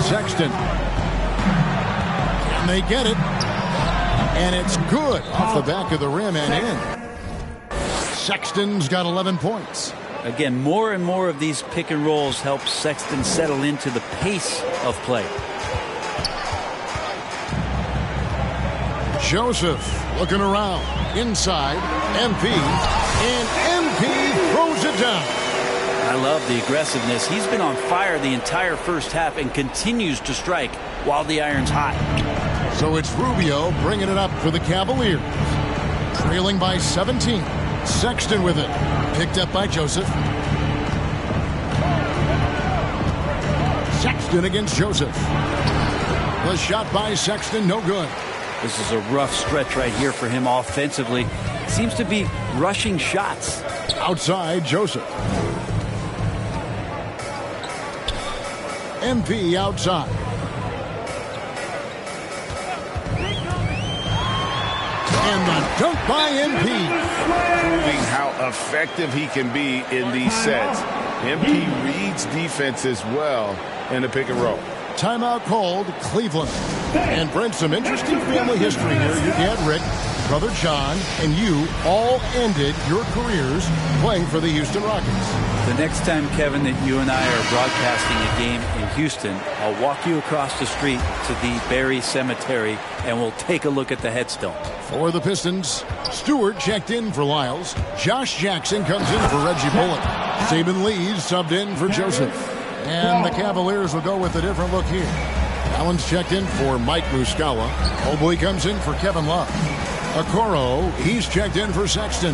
Sexton. And they get it. And it's good off the back of the rim and in. Sexton's got 11 points. Again, more and more of these pick and rolls help Sexton settle into the pace of play. Joseph looking around. Inside. MP. And MP throws it down. I love the aggressiveness. He's been on fire the entire first half and continues to strike while the iron's hot. So it's Rubio bringing it up for the Cavaliers. Trailing by 17. Sexton with it. Picked up by Joseph. Sexton against Joseph. The shot by Sexton, no good. This is a rough stretch right here for him offensively. Seems to be rushing shots. Outside, Joseph. MP outside. And the dunk by MP. Proving how effective he can be in these sets. MP reads defenses well in the pick and roll. Timeout called, Cleveland. And Brent, some interesting family history here. Your dad, Rick, brother John, and you all ended your careers playing for the Houston Rockets. The next time, Kevin, that you and I are broadcasting a game in Houston, I'll walk you across the street to the Berry Cemetery, and we'll take a look at the headstone. For the Pistons, Stewart checked in for Lyles. Josh Jackson comes in for Reggie Bullock. Saban Lee subbed in for Joseph. And the Cavaliers will go with a different look here. Allen's checked in for Mike Muscala. Mobley comes in for Kevin Love. Okoro, he's checked in for Sexton.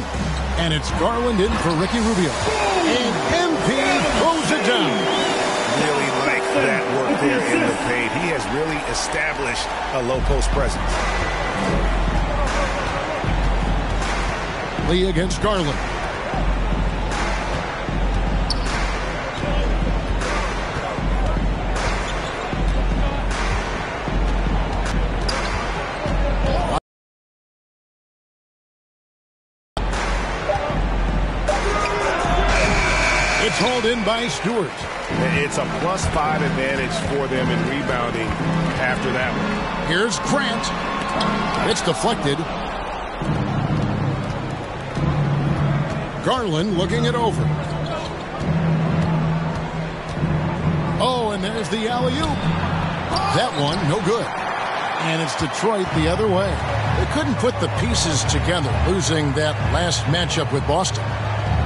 And it's Garland in for Ricky Rubio. And MP throws it down. Really like that work there in the paint. He has really established a low post presence. Lee against Garland. It's hauled in by Stewart. It's a +5 advantage for them in rebounding after that one. Here's Grant. It's deflected. Garland looking it over. Oh, and there's the alley-oop. That one, no good. And it's Detroit the other way. They couldn't put the pieces together, losing that last matchup with Boston.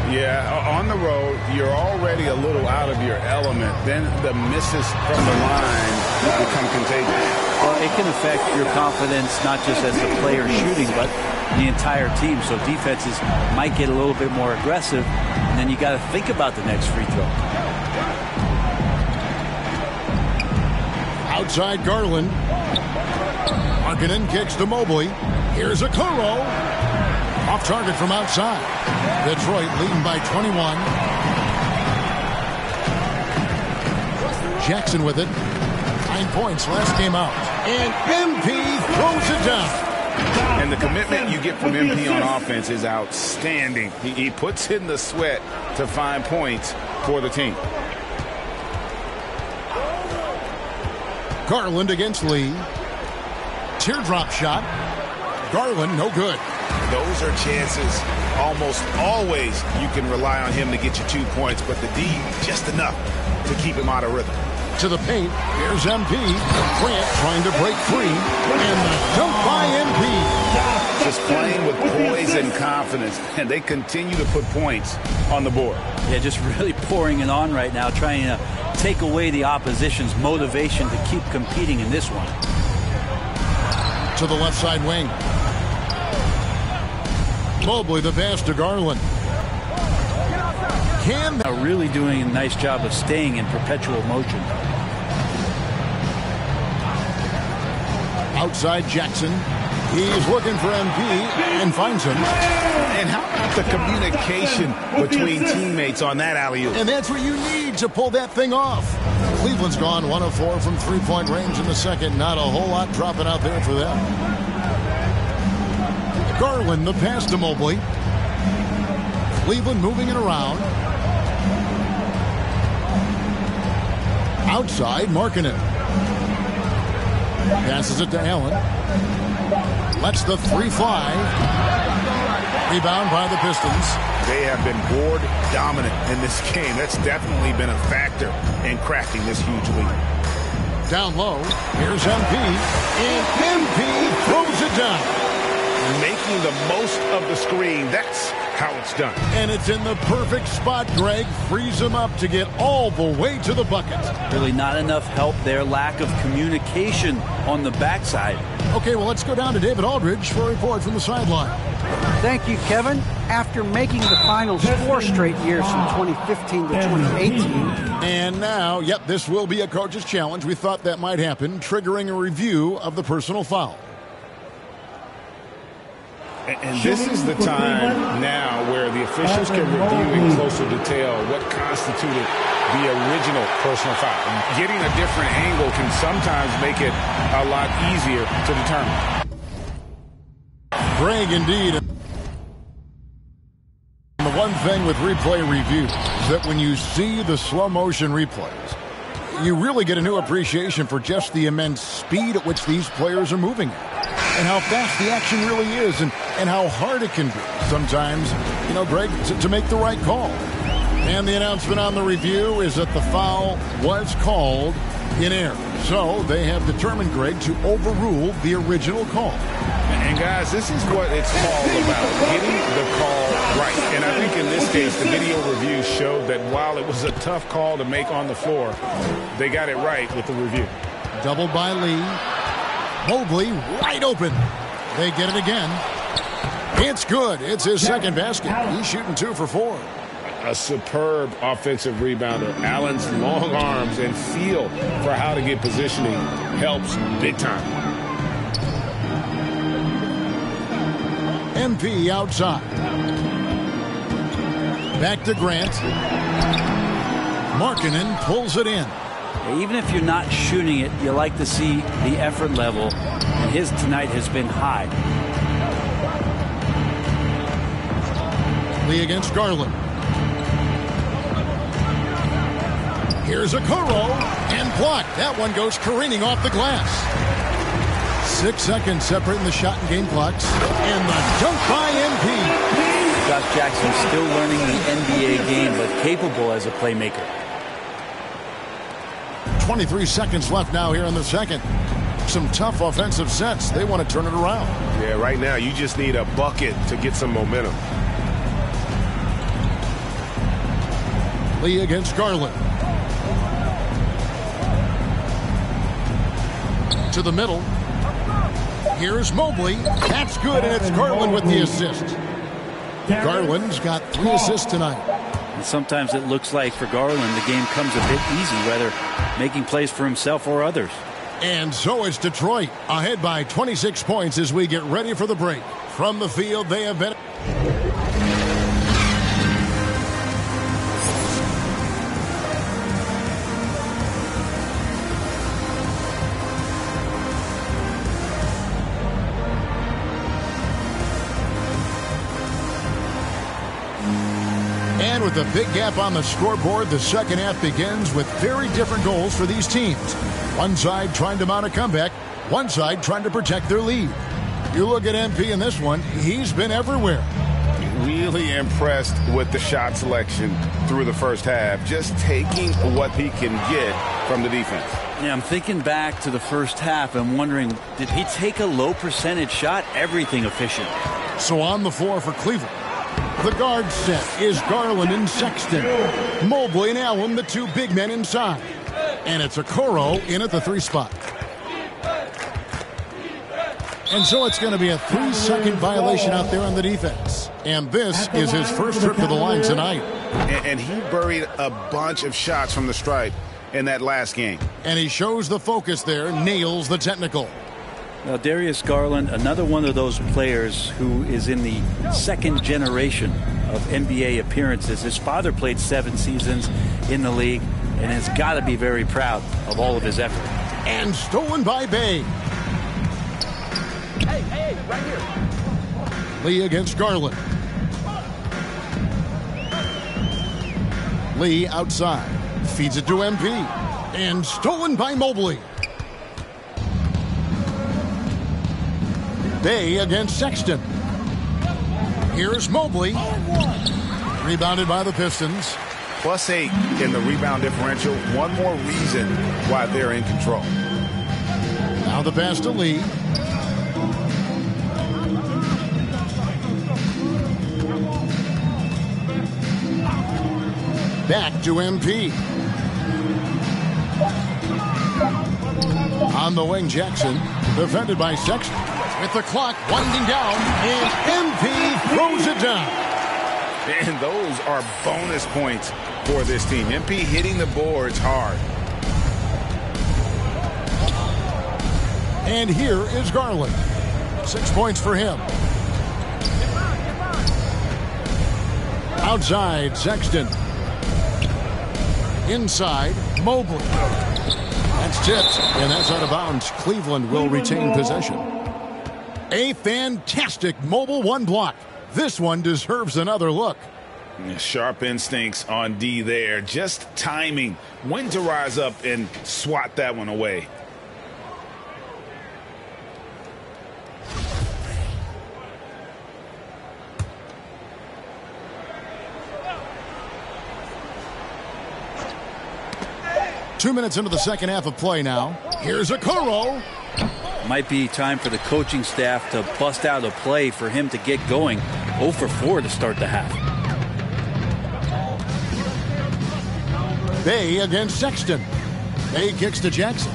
Yeah, on the road, you're already a little out of your element. Then the misses from the line become contagious. Well, it can affect your confidence, not just as the player shooting, but the entire team. So defenses might get a little bit more aggressive, and then you got to think about the next free throw. Outside Garland. Markkanen kicks to Mobley. Here's Okoro. Off target from outside. Detroit leading by 21. Jackson with it. 9 points last game out. And MP throws it down. And the commitment you get from MP on offense is outstanding. He puts in the sweat to find points for the team. Garland against Lee. Teardrop shot. Garland, no good. Those are chances almost always you can rely on him to get you 2 points, but the D just enough to keep him out of rhythm. To the paint, here's MP. Grant trying to break free, and the dunk by MP. Just playing with poise and confidence, and they continue to put points on the board. Yeah, just really pouring it on right now, trying to take away the opposition's motivation to keep competing in this one. To the left side wing. Mobley the pass to Garland. Cam really doing a nice job of staying in perpetual motion. Outside Jackson. He's looking for MP and finds him. And how about the communication between teammates on that alley-oop? And that's what you need to pull that thing off. Cleveland's gone 1 of 4 from three-point range in the second. Not a whole lot dropping out there for them. Garland the pass to Mobley. Cleveland moving it around. Outside Markkanen. Passes it to Allen. Lets the three fly. Rebound by the Pistons. They have been board dominant in this game. That's definitely been a factor in cracking this huge lead. Down low. Here's MP. And MP throws it down. Making the most of the screen. That's how it's done. And it's in the perfect spot, Greg. Frees him up to get all the way to the bucket. Really not enough help there. Lack of communication on the backside. Okay, well, let's go down to David Aldridge for a report from the sideline. Thank you, Kevin. After making the finals 4 straight years from 2015 to 2018. And now, yep, this will be a coach's challenge. We thought that might happen, triggering a review of the personal foul. And this is the time now where the officials can review in closer detail what constituted the original personal foul. Getting a different angle can sometimes make it a lot easier to determine. Greg, indeed. The one thing with replay review is that when you see the slow motion replays, you really get a new appreciation for just the immense speed at which these players are moving at. And how fast the action really is, and how hard it can be sometimes, you know, Greg, to make the right call. And the announcement on the review is that the foul was called in error. So they have determined, Greg, to overrule the original call. And guys, this is what it's all about, getting the call right. And I think in this case, the video review showed that while it was a tough call to make on the floor, they got it right with the review. Doubled by Lee. Mobley wide open. They get it again. It's good. It's his second basket. He's shooting 2 for 4. A superb offensive rebounder. Allen's long arms and feel for how to get positioning helps big time. MP outside. Back to Grant. Markkanen pulls it in. Even if you're not shooting it, you like to see the effort level. And his tonight has been high. Lee against Garland. Here's a Okoro and blocked. That one goes careening off the glass. 6 seconds separating the shot and game clocks. And the dunk by MP. Josh Jackson still learning the NBA game, but capable as a playmaker. 23 seconds left now here in the second. Some tough offensive sets. They want to turn it around. Yeah, right now you just need a bucket to get some momentum. Lee against Garland. To the middle. Here's Mobley. That's good, and it's Garland with the assist. Garland's got 3 assists tonight. And sometimes it looks like for Garland the game comes a bit easy, whether making plays for himself or others. And so it's Detroit ahead by 26 points as we get ready for the break. From the field, they have been... And with a big gap on the scoreboard, the second half begins with very different goals for these teams. One side trying to mount a comeback, one side trying to protect their lead. You look at MP in this one, he's been everywhere. Really impressed with the shot selection through the first half, just taking what he can get from the defense. Yeah, I'm thinking back to the first half and wondering, did he take a low percentage shot? Everything efficient. So on the floor for Cleveland, the guard set is Garland and Sexton. Mobley and Allen, the 2 big men inside. And it's Okoro in at the 3 spot. And so it's going to be a 3-second violation out there on the defense. And this is his first trip to the line tonight. And he buried a bunch of shots from the stripe in that last game. And he shows the focus there, nails the technical. Now, Darius Garland, another one of those players who is in the second generation of NBA appearances. His father played 7 seasons in the league and has got to be very proud of all of his effort. And stolen by Bay. Hey, right here. Lee against Garland. Lee outside. Feeds it to MP. And stolen by Mobley. Bay against Sexton. Here's Mobley. Rebounded by the Pistons. +8 in the rebound differential. One more reason why they're in control. Now the pass to Lee. Back to MP. On the wing, Jackson. Defended by Sexton. With the clock winding down, and MP throws it down. And those are bonus points for this team. MP hitting the boards hard. And here is Garland. 6 points for him. Outside, Sexton. Inside, Mobley. That's tipped, and that's out of bounds. Cleveland will retain possession. A fantastic mobile one block. This one deserves another look. Sharp instincts on D there. Just timing. When to rise up and swat that one away. Two minutes into the second half of play now. Here's Okoro. Might be time for the coaching staff to bust out a play for him to get going. 0 for 4 to start the half. Bay against Sexton. Bay kicks to Jackson.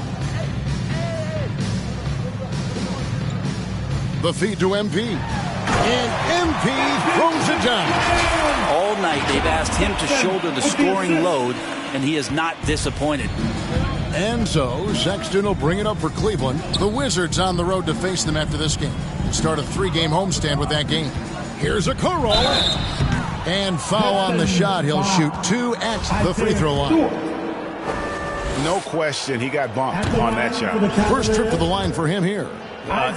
The feed to MP. And MP throws it down. All night they've asked him to shoulder the scoring load, and he is not disappointed. And so Sexton will bring it up for Cleveland. The Wizards on the road to face them after this game. Start a 3-game homestand with that game. Here's Okoro. And foul on the shot. He'll shoot 2 at the free throw line. No question, he got bumped on that shot. First trip to the line for him here.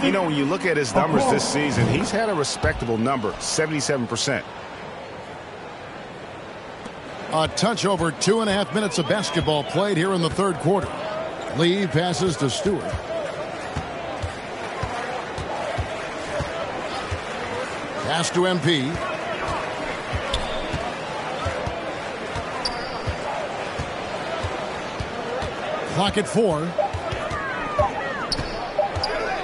You know, when you look at his numbers this season, he's had a respectable number, 77%. A touch over 2.5 minutes of basketball played here in the third quarter. Lee passes to Stewart. Pass to MP. Clock at 4.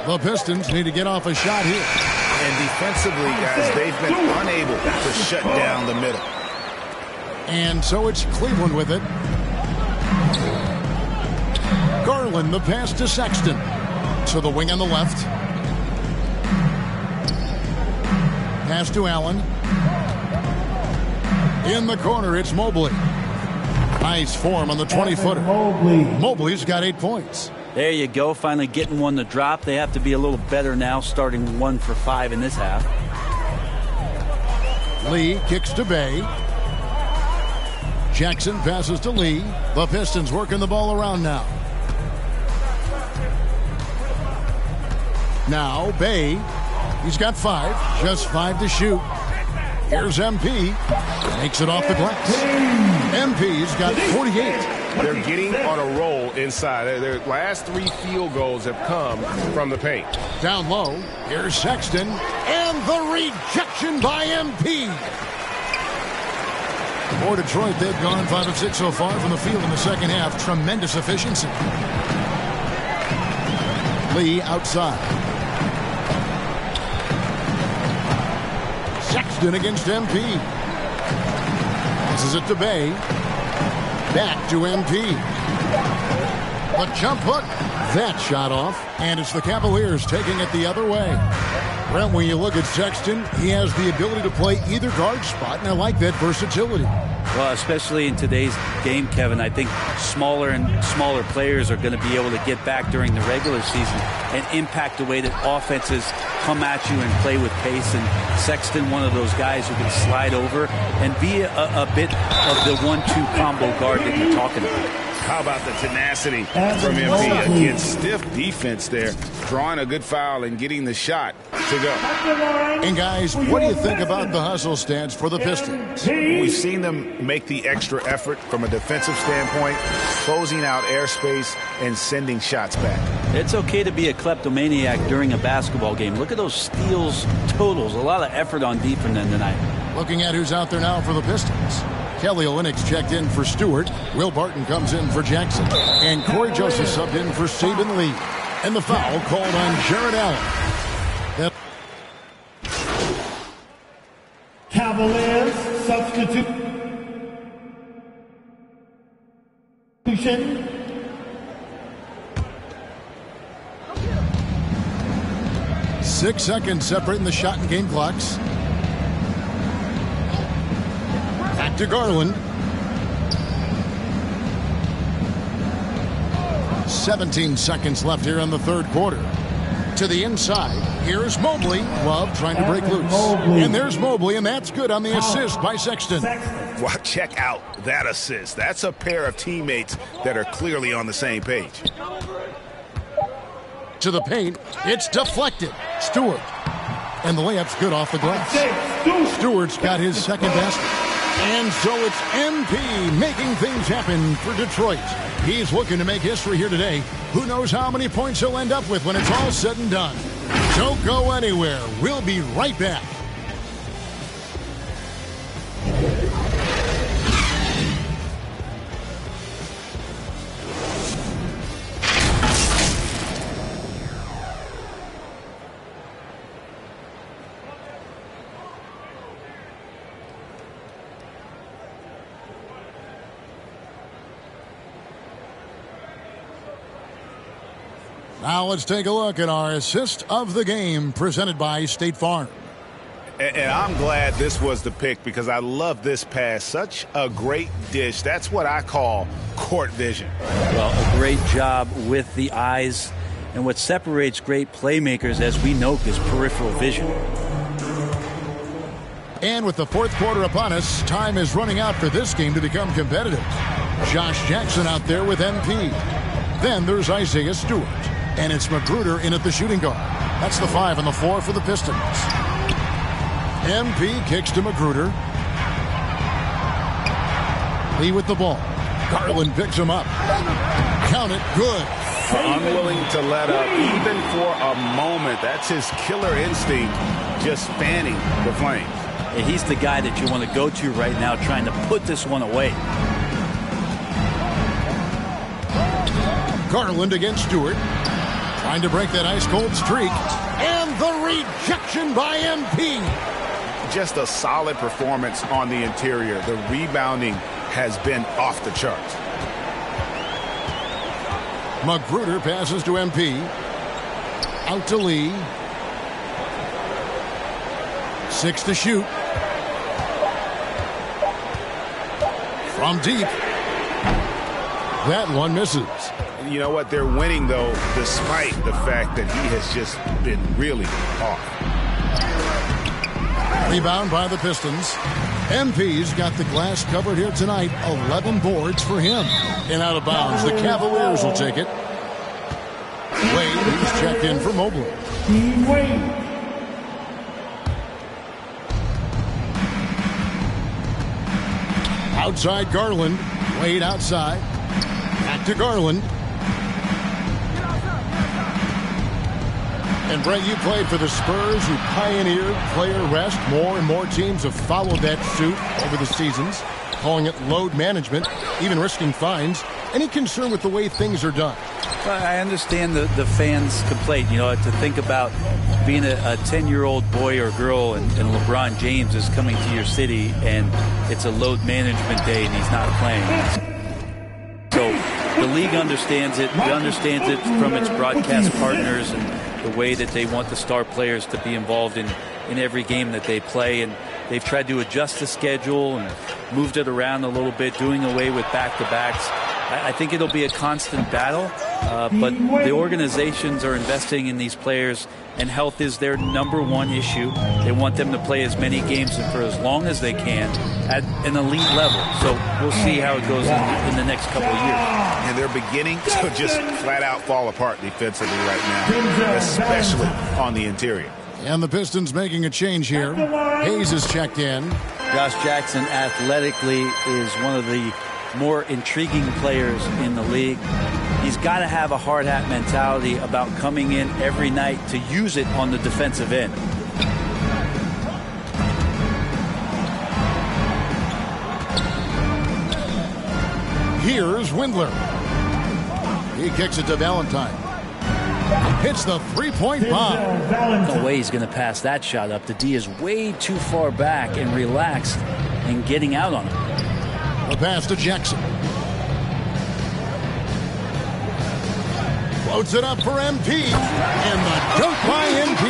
The Pistons need to get off a shot here. And defensively, guys, they've been unable to shut down the middle. And so it's Cleveland with it. Garland, the pass to Sexton. To the wing on the left. Pass to Allen. In the corner, it's Mobley. Nice form on the 20-footer. Mobley's got 8 points. There you go, finally getting one to drop. They have to be a little better now, starting 1 for 5 in this half. Lee kicks to Bay. Jackson passes to Lee. The Pistons working the ball around now. Now Bay. He's got 5. Just 5 to shoot. Here's MP. Makes it off the glass. MP's got 48. They're getting on a roll inside. Their last 3 field goals have come from the paint. Down low. Here's Sexton. And the rejection by MP. For Detroit, they've gone 5 of 6 so far from the field in the second half. Tremendous efficiency. Lee outside. Sexton against MP. Passes it to Bay. Back to MP. The jump hook. That shot off. And it's the Cavaliers taking it the other way. Brent, when you look at Sexton, he has the ability to play either guard spot, and I like that versatility. Well, especially in today's game, Kevin, I think smaller and smaller players are going to be able to get back during the regular season and impact the way that offenses come at you and play with pace. And Sexton, one of those guys who can slide over and be a bit of the 1-2 combo guard that you're talking about. How about the tenacity from MP? Again, stiff defense there, drawing a good foul and getting the shot to go. And guys, what do you think about the hustle stance for the Pistons? We've seen them make the extra effort from a defensive standpoint, closing out airspace and sending shots back. It's okay to be a kleptomaniac during a basketball game. Look at those steals totals. A lot of effort on defense tonight. Looking at who's out there now for the Pistons. Kelly Olynyk's checked in for Stewart. Will Barton comes in for Jackson. And Corey Joseph subbed in for Sabin Lee. And the foul called on Jared Allen. Cavaliers substitution. 6 seconds separating the shot and game clocks. Back to Garland. 17 seconds left here in the third quarter. To the inside. Here's Mobley. Love trying to break loose. And there's Mobley, and that's good on the assist by Sexton. Well, check out that assist. That's a pair of teammates that are clearly on the same page. To the paint. It's deflected. Stewart. And the layup's good off the glass. Stewart's got his second basket. And so it's MP making things happen for Detroit. He's looking to make history here today. Who knows how many points he'll end up with when it's all said and done. Don't go anywhere. We'll be right back. Now let's take a look at our assist of the game presented by State Farm. And I'm glad this was the pick because I love this pass. Such a great dish. That's what I call court vision. Well, a great job with the eyes. And what separates great playmakers, as we know, is peripheral vision. And with the fourth quarter upon us, time is running out for this game to become competitive. Josh Jackson out there with MP. Then there's Isaiah Stewart. And it's Magruder in at the shooting guard. That's the 5 and the 4 for the Pistons. MP kicks to Magruder. Lee with the ball. Garland picks him up. Count it, good. Unwilling to let up, even for a moment. That's his killer instinct, just fanning the flames. And he's the guy that you want to go to right now, trying to put this one away. Garland against Stewart. Trying to break that ice-cold streak. And the rejection by MP. Just a solid performance on the interior. The rebounding has been off the charts. Magruder passes to MP. Out to Lee. 6 to shoot. From deep. That one misses. You know what? They're winning, though, despite the fact that he has just been really off. Rebound by the Pistons. MP's got the glass covered here tonight. 11 boards for him. And out of bounds. The Cavaliers will take it. Wade, who's checked in for Mobley. Outside Garland. Wade outside. Back to Garland. And Brent, you played for the Spurs, who pioneered player rest. More and more teams have followed that suit over the seasons, calling it load management, even risking fines. Any concern with the way things are done? I understand the fans' complaint, to think about being a 10-year-old boy or girl and LeBron James is coming to your city and it's a load management day and he's not playing. So the league understands it. It understands it from its broadcast partners and the way that they want the star players to be involved in every game that they play. And they've tried to adjust the schedule and moved it around a little bit, doing away with back-to-backs. I think it'll be a constant battle, but the organizations are investing in these players, and health is their #1 issue. They want them to play as many games for as long as they can at an elite level. So we'll see how it goes in the next couple of years. And they're beginning to just flat out fall apart defensively right now, especially on the interior. And the Pistons making a change here. Hayes is checked in. Josh Jackson athletically is one of the more intriguing players in the league. He's got to have a hard hat mentality about coming in every night to use it on the defensive end. Here's Windler. He kicks it to Valentine. Hits the three-point bomb. No way he's going to pass that shot up. The D is way too far back and relaxed in getting out on it. The pass to Jackson. Floats it up for MP. And the dunk by MP.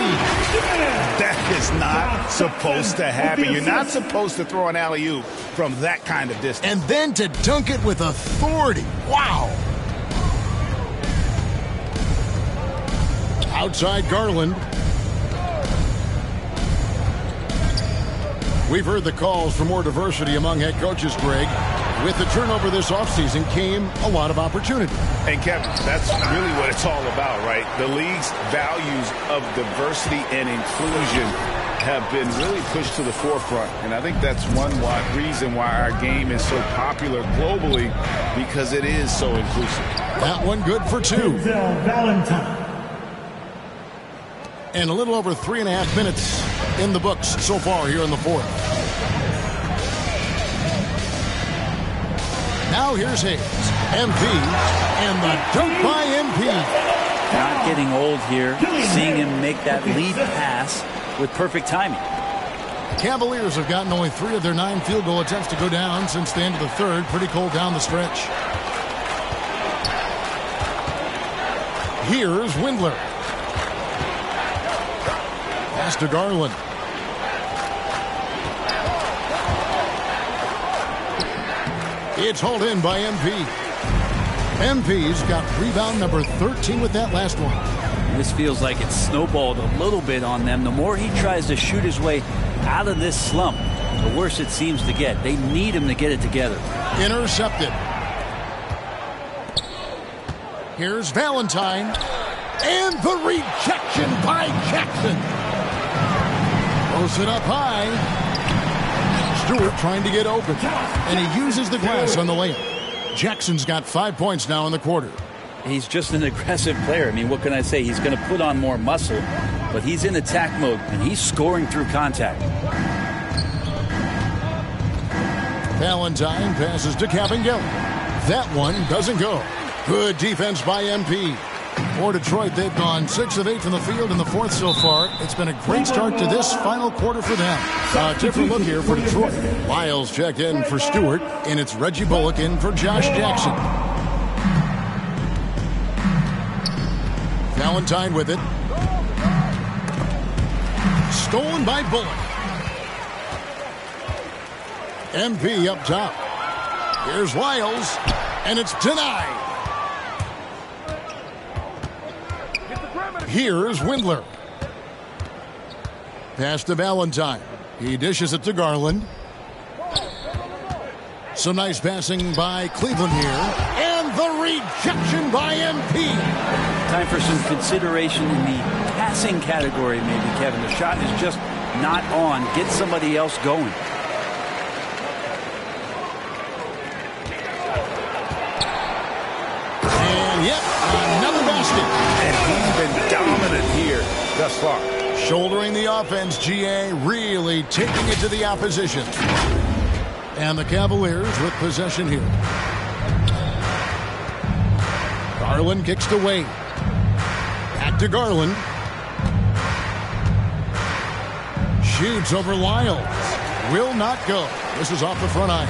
That is not supposed to happen. You're not supposed to throw an alley-oop from that kind of distance. And then to dunk it with authority. Wow. Outside Garland. We've heard the calls for more diversity among head coaches, Greg. With the turnover this offseason came a lot of opportunity. And Kevin, that's really what it's all about, right? The league's values of diversity and inclusion have been really pushed to the forefront. And I think that's one reason why our game is so popular globally, because it is so inclusive. That one good for two. Valentine. And a little over 3.5 minutes in the books so far here in the fourth. Now here's Hayes. MP. And the dunk by MP. Not getting old here. Seeing him make that lead pass with perfect timing. Cavaliers have gotten only 3 of their 9 field goal attempts to go down since the end of the third. Pretty cold down the stretch. Here's Windler. Pass to Garland. It's hauled in by MP. MP's got rebound number 13 with that last one. This feels like it's snowballed a little bit on them. The more he tries to shoot his way out of this slump, the worse it seems to get. They need him to get it together. Intercepted. Here's Valentine. And the rejection by Jackson. Throws it up high. Stewart trying to get open. And he uses the glass on the layup. Jackson's got 5 points now in the quarter. He's just an aggressive player. I mean, what can I say? He's going to put on more muscle, but he's in attack mode, and he's scoring through contact. Valentine passes to Capingale. That one doesn't go. Good defense by MP. For Detroit, they've gone 6 of 8 from the field in the fourth so far. It's been a great start to this final quarter for them. A different look here for Detroit. Lyles checked in for Stewart, and it's Reggie Bullock in for Josh Jackson. Valentine with it. Stolen by Bullock. MP up top. Here's Lyles, and it's denied. Here's Windler. Pass to Valentine. He dishes it to Garland. Some nice passing by Cleveland here. And the rejection by MP. Time for some consideration in the passing category, maybe, Kevin. The shot is just not on. Get somebody else going. And yep, another basket. And he's been dominant here thus far. Shouldering the offense, GA really taking it to the opposition. And the Cavaliers with possession here. Garland kicks to Wade. Back to Garland. Shoots over Lyles. Will not go. This is off the front iron.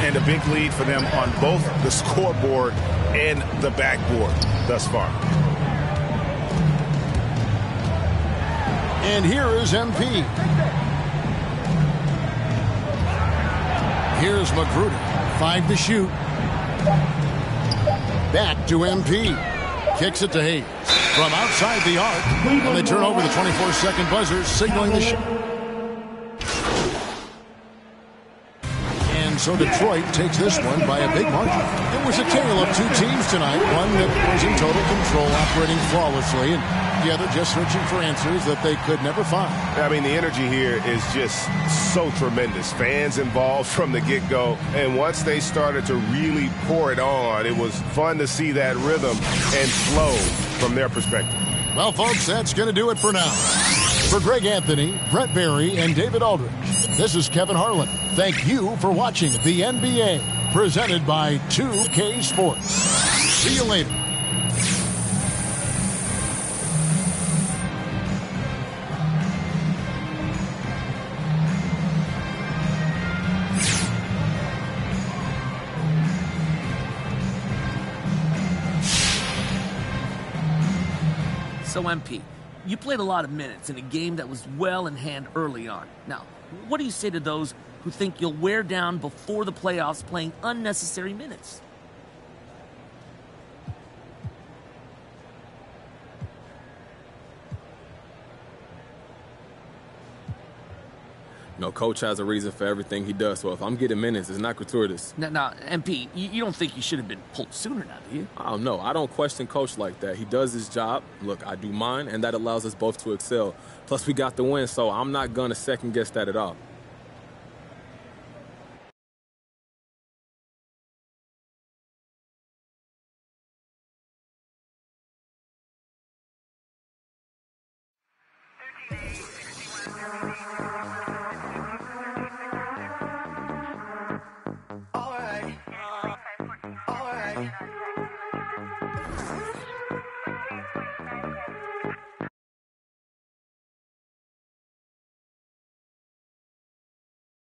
And a big lead for them on both the scoreboard and the backboard thus far. And here is MP. Here's Magruder. 5 to shoot. Back to MP. Kicks it to Hayes from outside the arc. And they turn over the 24-second buzzer, signaling the shot. And so Detroit takes this one by a big margin. It was a tale of two teams tonight. One that was in total control, operating flawlessly, and the other just searching for answers that they could never find. I mean, the energy here is just so tremendous. Fans involved from the get-go, and once they started to really pour it on, it was fun to see that rhythm and flow from their perspective. Well, folks, that's going to do it for now. For Greg Anthony, Brett Barry, and David Aldridge, this is Kevin Harlan. Thank you for watching the NBA, presented by 2K Sports. See you later. So, MP, you played a lot of minutes in a game that was well in hand early on. Now, what do you say to those who think you'll wear down before the playoffs playing unnecessary minutes? No, coach has a reason for everything he does, so if I'm getting minutes, it's not gratuitous. Now, MP, you don't think you should have been pulled sooner now, do you? I don't know. I don't question coach like that. He does his job. Look, I do mine, and that allows us both to excel. Plus, we got the win, so I'm not going to second-guess that at all.